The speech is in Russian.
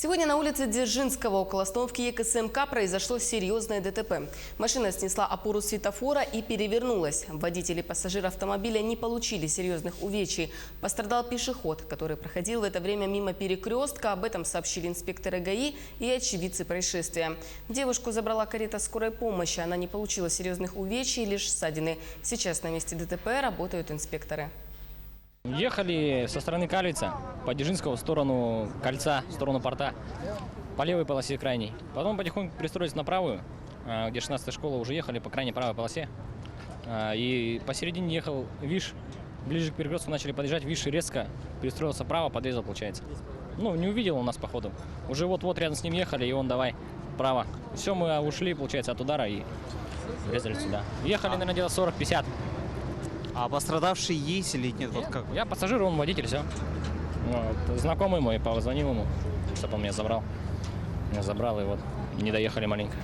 Сегодня на улице Дзержинского около остановки ЕКСМК произошло серьезное ДТП. Машина снесла опору светофора и перевернулась. Водитель и пассажир автомобиля не получили серьезных увечий. Пострадал пешеход, который проходил в это время мимо перекрестка. Об этом сообщили инспекторы ГАИ и очевидцы происшествия. Девушку забрала карета скорой помощи. Она не получила серьезных увечий, лишь ссадины. Сейчас на месте ДТП работают инспекторы. Ехали со стороны Калица по Дзержинского в сторону кольца, в сторону порта, по левой полосе крайней. Потом потихоньку пристроились на правую, где 16-я школа, уже ехали по крайней правой полосе. И посередине ехал ВИШ, ближе к перекрестку начали подъезжать, ВИШ резко перестроился вправо, подрезал, получается. Ну, не увидел он нас, походу. Уже вот-вот рядом с ним ехали, и он давай вправо. Все, мы ушли, получается, от удара и врезали сюда. Ехали, наверное, где-то 40-50. А пострадавший есть или нет? Вот как? Я пассажир, он водитель, все. Вот. Знакомый мой, позвонил ему, чтобы он меня забрал. Меня забрал, и вот не доехали маленько.